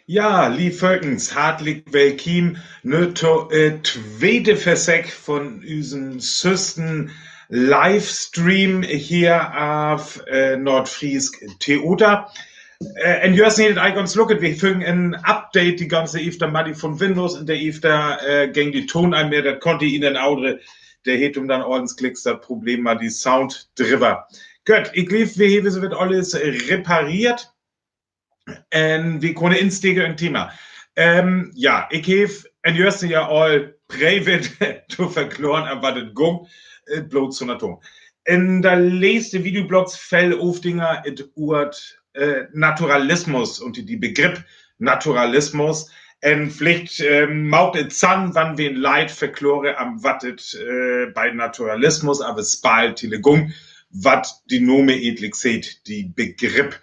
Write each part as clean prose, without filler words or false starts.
Ja, lieb Völkens, hartlich willkommen to tweede versek von unserem süßen Livestream hier auf Nordfriesk Theater. En jörs niet dat ganz look, wir fügen ein Update die ganze Ifter Madi von Windows in der Ifter gegen die Ton ein mehr, das konnte Ihnen Audre, der het dann ordensklicks das Problem mal die Sound drüber. Gut, ich lief, wie hier wird alles repariert. En we kunnen insteken een thema. Ja, ik heb en juist ja al private te verkloren, aan wat het ging, bloot zu natur. In der letzten Videoblogs fell Aufdinger het Urt Naturalismus und die Begriff Naturalismus. En vielleicht maut het zan, wann wir Leid verklore am wattet bei Naturalismus, aber spalt die Legung, wat die Nome edlich seht, die Begriff.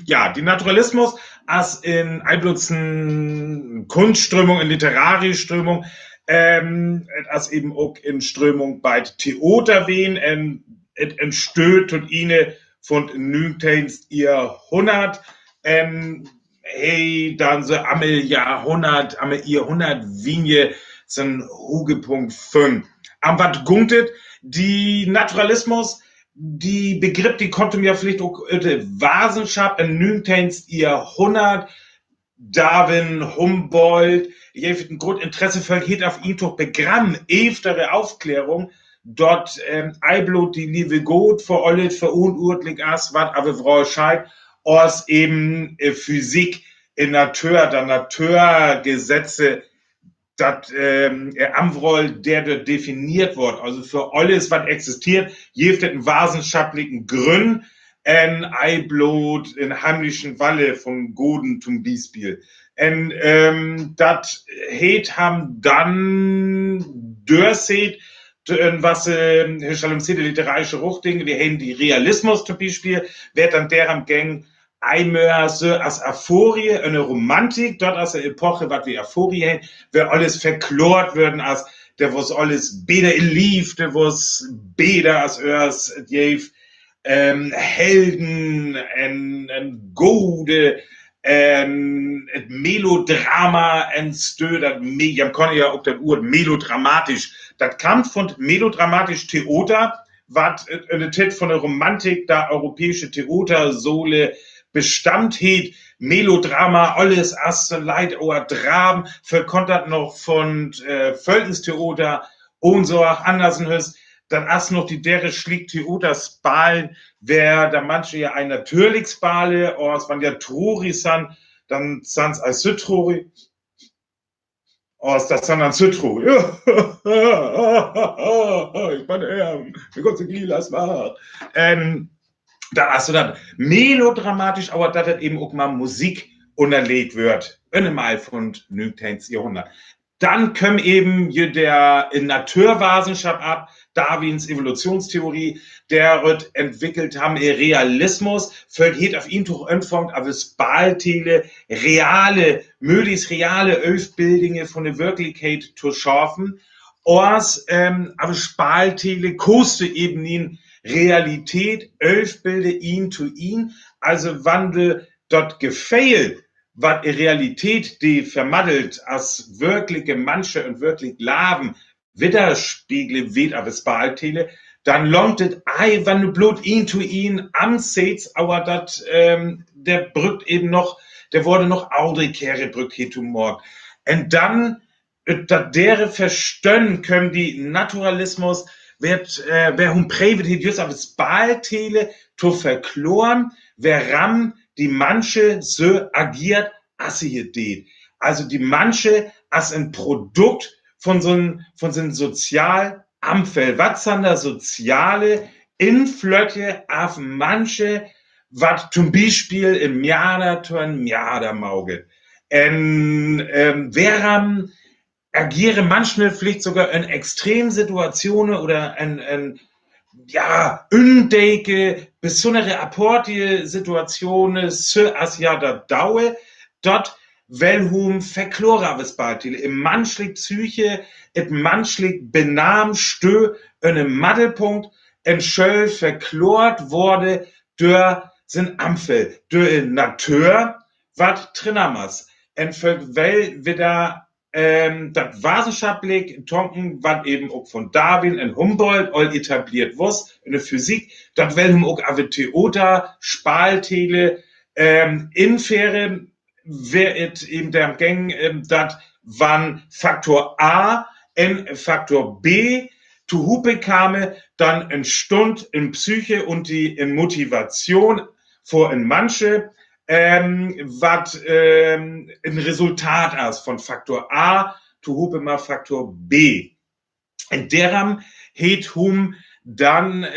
Ja, die Naturalismus als in einblutzen Kunstströmung, in literarische Strömung, als eben auch in Strömung bei Theater wehen, entsteht und ihnen von 19. Jahrhundert, hey, dann so am Jahrhundert, am Jahrhundert Wienje, so ein Hugepunkt 5. Am wat guntet, die Naturalismus, die Begriff, die konnte mir vielleicht auch Wissenschaft im 19. Jahrhundert, Darwin, Humboldt, ich habe ein großes Interesse vergeht auf ihn doch Begramm, ewtere Aufklärung, dort Eiblut, die liebe Gott, für alles, für unurtlich as, wat, aber Frau Scheid, aus eben Physik, in Natur, der Naturgesetze, dat Amroll, der dort definiert wird, also für alles, was existiert, jeft einen wissenschaftlichen Grund, en Eiblut in heimlichen Walle von Goden zum Beispiel. En dat het ham dann dörset, was die literarische Ruchdinge, wir haben die Realismus zum Beispiel, wird dann der am Gang einmal so als Aphorie, eine Romantik, dort als eine Epoche, was wir Aphorie haben, wer alles verklort werden, als der was alles beder lief, der was beder als örs, Helden, en Gode, Melodrama, das Medium, kann ja auch das Wort melodramatisch, das kam von melodramatisch Theater, was eine Tit von der Romantik, der europäische Theatersohle bestammt het, Melodrama, alles as Leid oder Dram, verkontert noch von Völkenstheater und so auch andersen dann as noch die dere schliegt Theater Spalen, wer da manche ja ein natürlich Spale, oder es waren ja Trori san, dann sans als Sütrori, das dann an Sütrori. Ich bin wie Gott sei das war. Da hast du dann melodramatisch, aber dass das eben auch mal Musik unterlegt wird. Mal von 19. Jahrhundert. Dann kommen eben der in Naturwissenschaft ab, Darwins Evolutionstheorie, der wird entwickelt haben, Realismus, vergeht auf ihn durch Anfang, aber es Baltele, möglichst reale Ölbildinge von der Wirklichkeit zu schaffen, aber Spaltele koste eben ihn Realität, Ölbilde ihn zu ihn, also wandel dort gefehlt, was Realität, die vermaddelt als wirkliche Manche und wirklich Laven widerspiegle, weht aber Spaltele, dann longtet ei, wann du blut ihn zu ihn am Seits, aber dat, der brückt eben noch, der wurde noch Audrikere brückt hier zu Mord. Und dann, dat dere verstönnen können die Naturalismus, wer hum prevet het just auf Spaltele to verkloren, wer ram die manche so agiert, as sie hier det. Also die manche als ein Produkt von so einem Sozialamfeld. Was sind da soziale Inflöcke auf manche, was zum Beispiel im Jahr tun, Jahr Mauge. Wer agiere manchmal vielleicht sogar in Extremsituationen oder ja, undeke, besondere apportige Situationen, so as ja da Daue, dort, welhum verklora Vespartile, im manchlich Psyche, im manchlich Benam stö, in einem Maddelpunkt, en Schöll verklort wurde, durch sind Ampfel, durch Natur, wat Trinnamas. En für weil wir da das wissenschaftlich tonken, was eben auch von Darwin und Humboldt all etabliert was in der Physik, das will auch aber Theater, Spaltele, Infäre, wer it eben der Gang, dat wann Faktor A en Faktor B zu Hupe kame, dann en Stund in Psyche und die in Motivation vor in manche, was ein Resultat ist von Faktor A zu Hupe mal Faktor B. Und deram het hum dann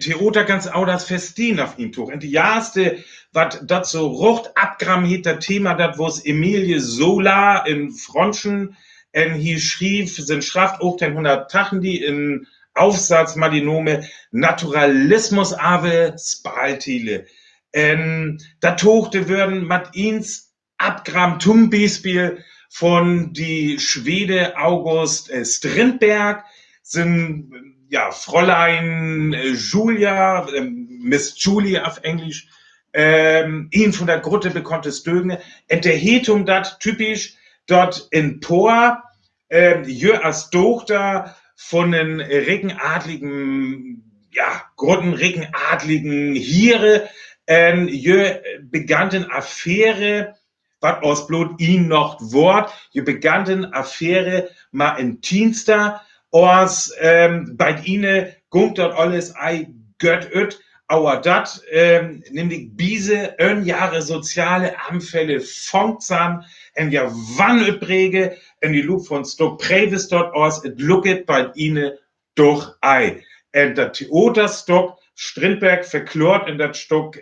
Theater ganz auch das Festin auf ihn tuch. Und die erste, was dat so rucht abgramm het das Thema, dat wo's Emilie Sola in Fronschen hier schrieb, sind Schrift auch den 100 Tachen, die in Aufsatz mal die Nome Naturalismus ave Spaltile. Da tochte würden mat ins abgramm zum Beispiel von die Schwede August Strindberg sind ja Fräulein Julia, Miss Julia auf Englisch, ihn von der Gruppe bekanntes Dögne, und der Hetum dat typisch dort in Por, jö als Tochter von den regenadligen, ja, grundregenadligen Hiere, jö begannten Affäre, was aus Blut ihn noch Wort, jö begannten Affäre mal in Dienster, aus bei ihnen gungt dort alles ei gött öt, aber dat nämlich diese Jahre soziale Anfälle fonksam en ja wann übrige en die Loop von Stock Previs dort aus et looket bei ihnen durch ei. En der Theaterstock Strindberg verklort in dat Stock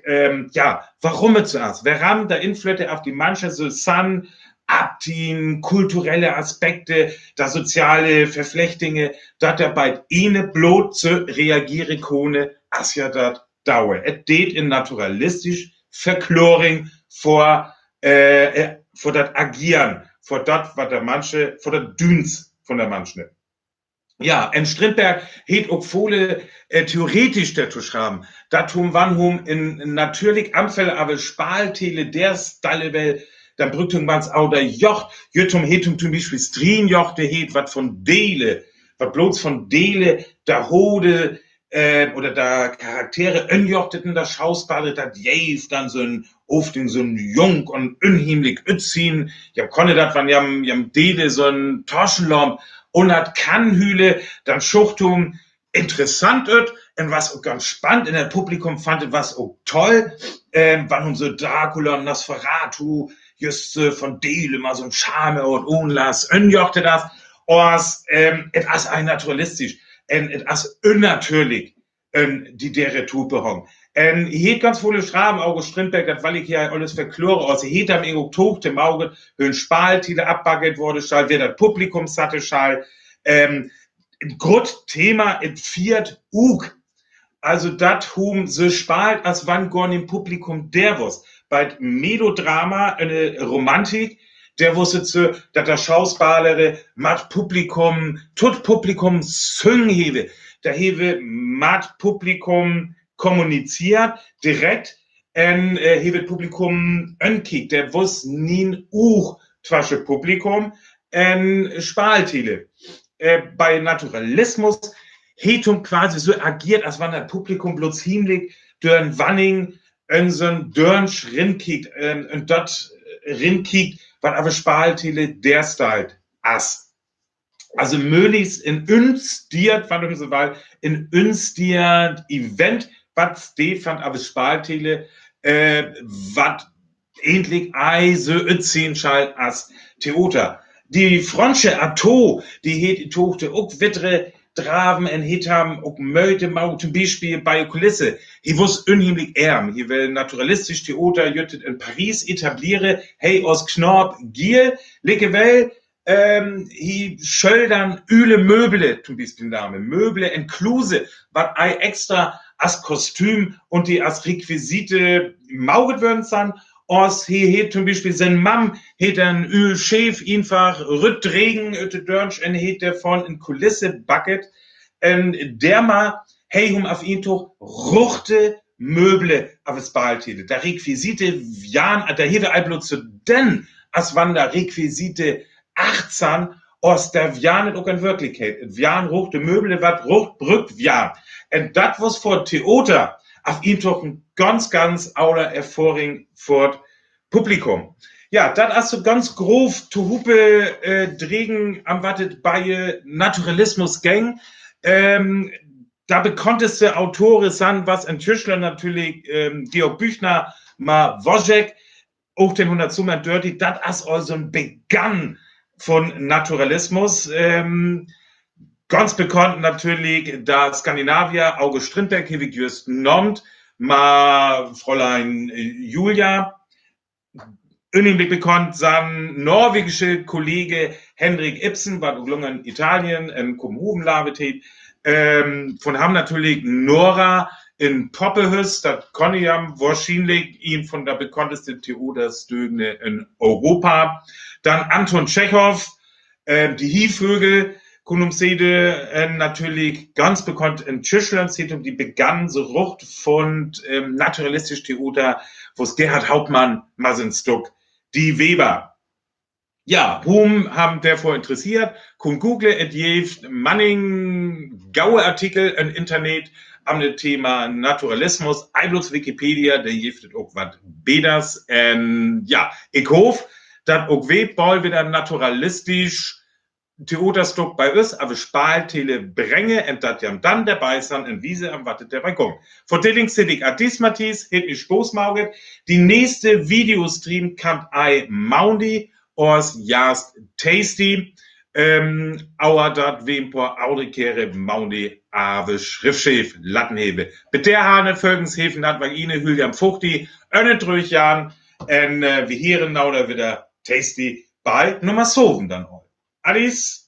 ja warum es zuerst? Wer ram der Inflöte auf die manche so san Abtin, kulturelle Aspekte, da soziale Verflechtinge, dat er bei ihnen bloß zu reagieren kone, as ja dat dauer. Et det in naturalistisch Verkloring vor dat Agieren, vor dat, was der manche, vor der Düns von der manchen. Ja, en Strindberg het auch viele theoretisch dazu schreiben, datum wann hum in natürlich Anfälle aber Spaltele der Stallewell, dann brückt man's auch der Jocht, jötum hetum zum Beispiel Strinjoch, der het wat von Dele, wat bloß von Dele, der Hode, oder da Charaktere önjochteten der Schausbade, dat jäf dann so ein oft in so ein Jung und unheimlich ützien, ja konne dat wann jam Dele so ein Taschenlamp und hat Kannhühle, dann Schuchtum interessant öt, und was auch ganz spannend in der Publikum fand, was auch toll, wann um so Dracula und Nosferatu, just von Dele mal so ein Charme und Unlass, önjochte das, os etwas ein naturalistisch, etwas unnatürlich, die dere Tupe hong. Ich hätt ganz viele Schraben, August Strindberg, das weil ich ja alles verklore aus. Ich hätt am Ego Tuch, dem Auge, hön Spaltile abbaggelt wurde, schall, wer das Publikum satte, schall, Grundthema in viert Ug. Also dat hum so spalt, als wann gorn im Publikum der was. Bei Melodrama, eine Romantik, der wusste zu, dass der Schauspieler mat Publikum, tut Publikum singen hewe. Der hewe mat Publikum kommuniziert, direkt, hewe Publikum önkickt. Der wuss nien twasche Publikum, Spaltile. Bei Naturalismus, hetum quasi so agiert, als wenn das Publikum bloß himmlig, dörn Wanning, önsern Dörnsch rinkickt, und dort rinkickt, was aber Spaltele der stylt as. Also möglichst inünstiert, wann du so weit, inünstiert Event, was fand aber Spaltele, was ähnlich so ützien schall as Theater. Die Fronsche Atto, die het tochte auch wittere Draven en hitam ook möte mau zum Beispiel bei Kulisse. Hier wuss unheimlich ärm. Hier will naturalistisch Theater jüttet in Paris etabliere. Hey, aus Knorp, Giel, licke well, hier schöldern üle Möble, zum Beispiel Name. Möble inkluse, wat ei extra as Kostüm und die as Requisite mauget würden san. Aus hier het zum Beispiel sein Mam, het ein Ölchef einfach rüttregen, dörnsch, en het der von in Kulisse bucket, der mal, hey, auf ihn toch, ruchte Möble auf Spaltele. Da Requisite Jan, da hier der Alblut zu denn, als wann da Requisite 18 aus der Vjan auch in Wirklichkeit. Vjan rucht de Möble, wat rucht brückt Vjan. Und das was vor Theater auf ihn doch ein ganz auler Erfahrung vor Publikum. Ja, das hast du ganz grob zu Hupe Dregen am Wattet bei Naturalismus Gang. Da bekannteste Autoren sind, was in Tischler natürlich Georg Büchner, Ma Wojek, auch den 100 Summer Dirty, das ist also ein Begann von Naturalismus. Ganz bekannt natürlich der Skandinavier August Strindberg, wie just nommt, Ma Fräulein Julia. Irgendwie bekannt sein norwegische Kollege Henrik Ibsen, war gelungen in Italien, in Kommunenlabetet. Von haben natürlich Nora in Poppehus, das konnte ja wahrscheinlich ihn von der bekanntesten Theaterstügne in Europa. Dann Anton Tschechow, die Hievögel, Kunumsede, natürlich ganz bekannt in Tschüschland, die begann so Rucht von naturalistisch Theater, wo es Gerhard Hauptmann mal sind Stück, die Weber. Ja, whom haben davor interessiert? Kun Google et jeft Manning gaue Artikel im Internet am Thema Naturalismus, Einbluss Wikipedia, der jeftet auch was Beders. Ja, ich hoffe, dass auch bald wieder naturalistisch Theaterstück bei uns, aber Spaltele Bränge, und dat jam dann dabei sein, in Wiese am Wattet der Balkon. Vor Dilling Siddig Adis Matthias, hätt mich Stoß mauget. Die nächste Videostream kann I Moundy aus Jast Tasty, auer dat wempor Audikere Moundy Ave Schriftschef Lattenhebe. Bitte Hane Völgenshäfen hat weil Ihnen Hüljam Fuchti, Önnetrüch Jan, wir hören da wieder Tasty bei Nummer Soven dann auch. Alice.